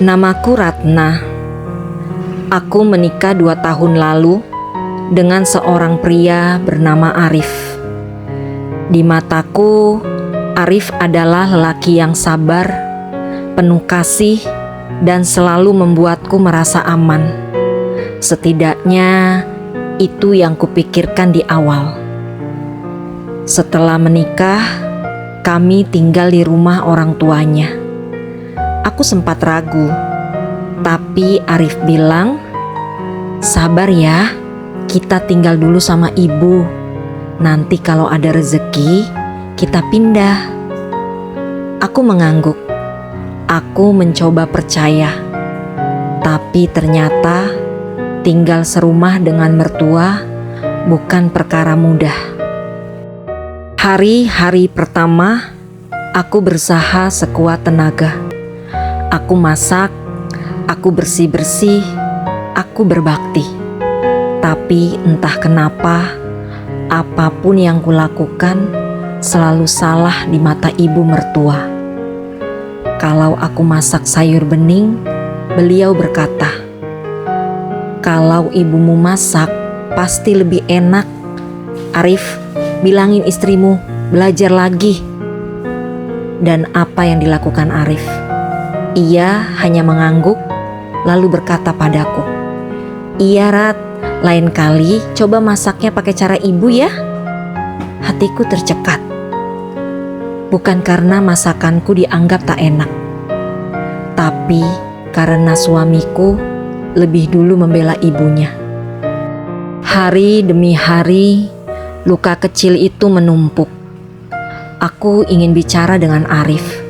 Namaku Ratna. Aku menikah 2 tahun lalu dengan seorang pria bernama Arif. Di mataku, Arif adalah lelaki yang sabar, penuh kasih, dan selalu membuatku merasa aman. Setidaknya itu yang kupikirkan di awal. Setelah menikah, kami tinggal di rumah orang tuanya. Aku sempat ragu, tapi Arif bilang, "Sabar ya, kita tinggal dulu sama ibu. Nanti kalau ada rezeki, kita pindah." Aku mengangguk. Aku mencoba percaya. Tapi ternyata tinggal serumah dengan mertua bukan perkara mudah. Hari-hari pertama, aku berusaha sekuat tenaga. Aku masak, aku bersih-bersih, aku berbakti. Tapi entah kenapa, apapun yang kulakukan selalu salah di mata ibu mertua. Kalau aku masak sayur bening, beliau berkata, "Kalau ibumu masak, pasti lebih enak. Arif, bilangin istrimu belajar lagi." Dan apa yang dilakukan Arif? Ia hanya mengangguk lalu berkata padaku, "Iya Rat, lain kali coba masaknya pakai cara ibu ya." Hatiku tercekat. Bukan karena masakanku dianggap tak enak, tapi karena suamiku lebih dulu membela ibunya. Hari demi hari, luka kecil itu menumpuk. Aku ingin bicara dengan Arif,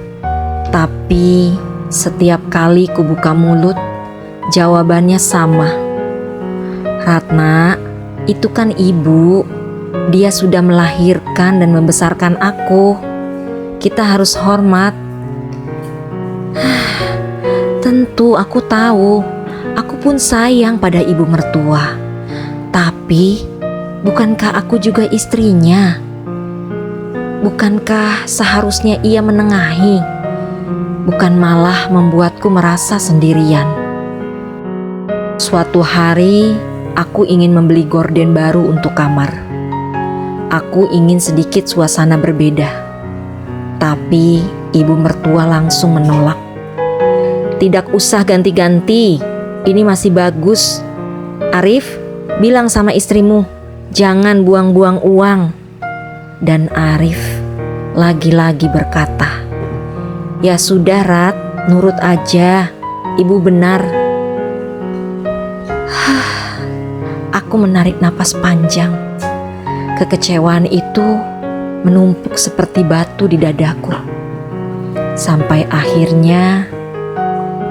tapi setiap kali kubuka mulut, jawabannya sama. "Ratna, itu kan ibu. Dia sudah melahirkan dan membesarkan aku. Kita harus hormat." Tentu aku tahu, aku pun sayang pada ibu mertua. Tapi, bukankah aku juga istrinya? Bukankah seharusnya ia menengahi? Bukan malah membuatku merasa sendirian. Suatu hari, aku ingin membeli gorden baru untuk kamar. Aku ingin sedikit suasana berbeda. Tapi ibu mertua langsung menolak. "Tidak usah ganti-ganti, ini masih bagus. Arif, bilang sama istrimu, jangan buang-buang uang." Dan Arif lagi-lagi berkata, "Ya sudah Rat, nurut aja, ibu benar." Aku menarik napas panjang. Kekecewaan itu menumpuk seperti batu di dadaku. Sampai akhirnya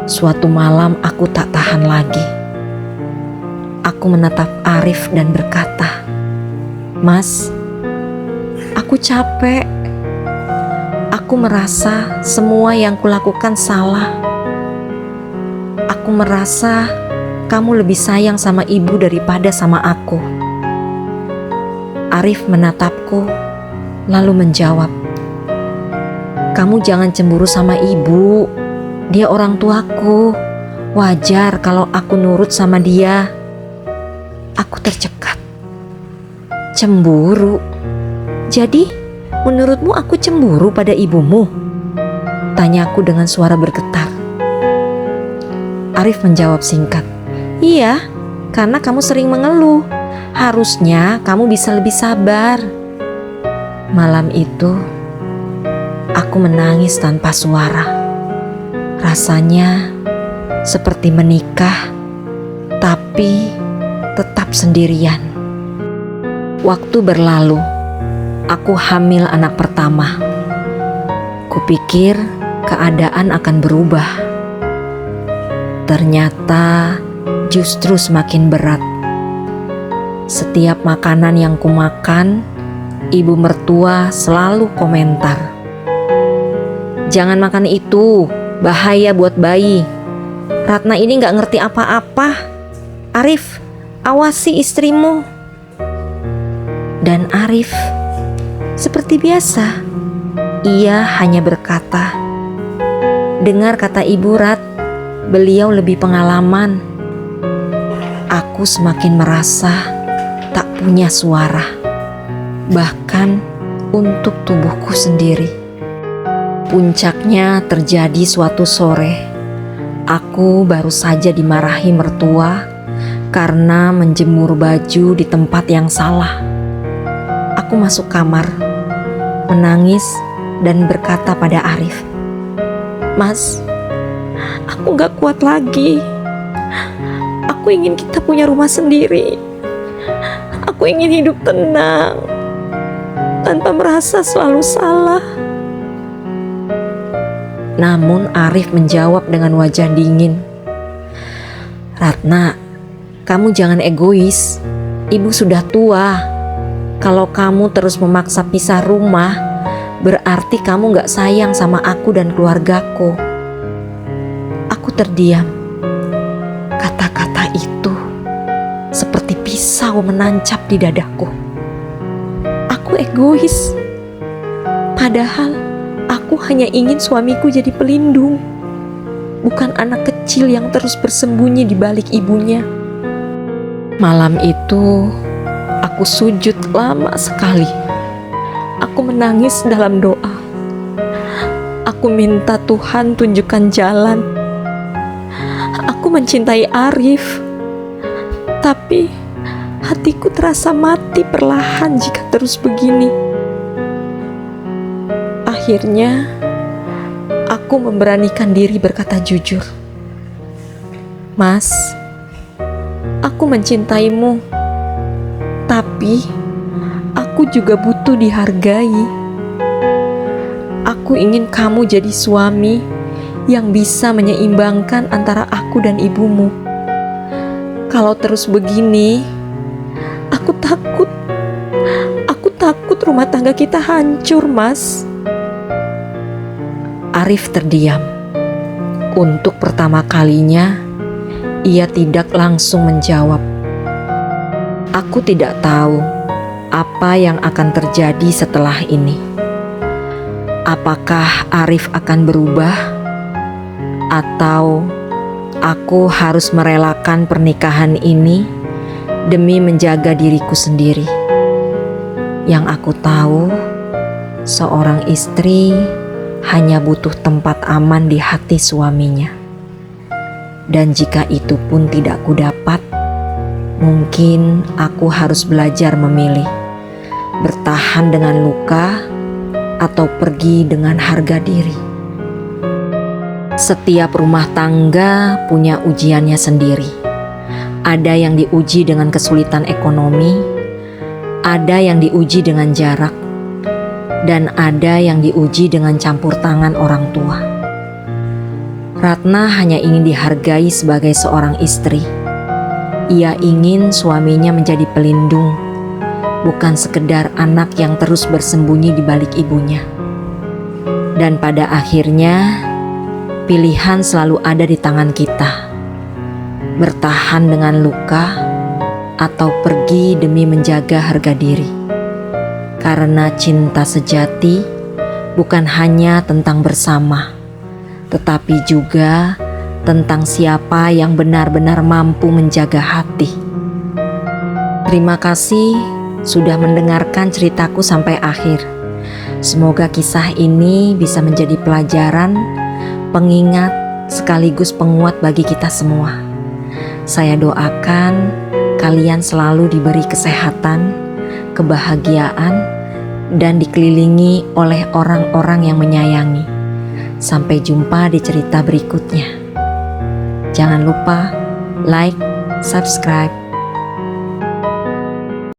suatu malam aku tak tahan lagi. Aku menatap Arif dan berkata, "Mas, aku capek. Aku merasa semua yang kulakukan salah. Aku merasa kamu lebih sayang sama ibu daripada sama aku." Arif menatapku, lalu menjawab, "Kamu jangan cemburu sama ibu. Dia orang tuaku. Wajar kalau aku nurut sama dia." Aku tercekat. "Cemburu? Jadi, menurutmu aku cemburu pada ibumu?" Tanyaku dengan suara bergetar. Arif menjawab singkat, "Iya, karena kamu sering mengeluh. Harusnya kamu bisa lebih sabar." Malam itu, aku menangis tanpa suara. Rasanya seperti menikah, tapi tetap sendirian. Waktu berlalu. Aku hamil anak pertama. Kupikir keadaan akan berubah. Ternyata justru semakin berat. Setiap makanan yang kumakan, ibu mertua selalu komentar, "Jangan makan itu, bahaya buat bayi. Ratna ini gak ngerti apa-apa. Arif, awasi istrimu." Dan Arif seperti biasa, ia hanya berkata, "Dengar kata ibu Rat, Beliau lebih pengalaman. Aku semakin merasa tak punya suara, bahkan untuk tubuhku sendiri. Puncaknya terjadi suatu sore. Aku baru saja dimarahi mertua karena menjemur baju di tempat yang salah. Aku masuk kamar, menangis dan berkata pada Arif, "Mas, aku gak kuat lagi. Aku ingin kita punya rumah sendiri. Aku ingin hidup tenang, tanpa merasa selalu salah." Namun Arif menjawab dengan wajah dingin, "Ratna, kamu jangan egois. Ibu sudah tua. Kalau kamu terus memaksa pisah rumah, berarti kamu gak sayang sama aku dan keluargaku." Aku terdiam. Kata-kata itu seperti pisau menancap di dadaku. Aku egois. Padahal aku hanya ingin suamiku jadi pelindung, bukan anak kecil yang terus bersembunyi di balik ibunya. Malam itu, aku sujud lama sekali. Aku menangis dalam doa. Aku minta Tuhan tunjukkan jalan. Aku mencintai Arif, tapi hatiku terasa mati perlahan jika terus begini. Akhirnya, aku memberanikan diri berkata jujur, "Mas, aku mencintaimu, tapi aku juga butuh dihargai. Aku ingin kamu jadi suami yang bisa menyeimbangkan antara aku dan ibumu. Kalau terus begini, aku takut rumah tangga kita hancur, Mas." Arif terdiam. Untuk pertama kalinya, ia tidak langsung menjawab. Aku tidak tahu apa yang akan terjadi setelah ini. Apakah Arif akan berubah? Atau aku harus merelakan pernikahan ini demi menjaga diriku sendiri? Yang aku tahu, seorang istri hanya butuh tempat aman di hati suaminya. Dan jika itu pun tidak kudapat, mungkin aku harus belajar memilih, bertahan dengan luka atau pergi dengan harga diri. Setiap rumah tangga punya ujiannya sendiri. Ada yang diuji dengan kesulitan ekonomi, ada yang diuji dengan jarak, dan ada yang diuji dengan campur tangan orang tua. Ratna hanya ingin dihargai sebagai seorang istri. Ia ingin suaminya menjadi pelindung, bukan sekedar anak yang terus bersembunyi di balik ibunya. Dan pada akhirnya, pilihan selalu ada di tangan kita. Bertahan dengan luka atau pergi demi menjaga harga diri. Karena cinta sejati bukan hanya tentang bersama, tetapi juga tentang siapa yang benar-benar mampu menjaga hati. Terima kasih sudah mendengarkan ceritaku sampai akhir. Semoga kisah ini bisa menjadi pelajaran, pengingat, sekaligus penguat bagi kita semua. Saya doakan kalian selalu diberi kesehatan, kebahagiaan, dan dikelilingi oleh orang-orang yang menyayangi. Sampai jumpa di cerita berikutnya. Jangan lupa like, subscribe,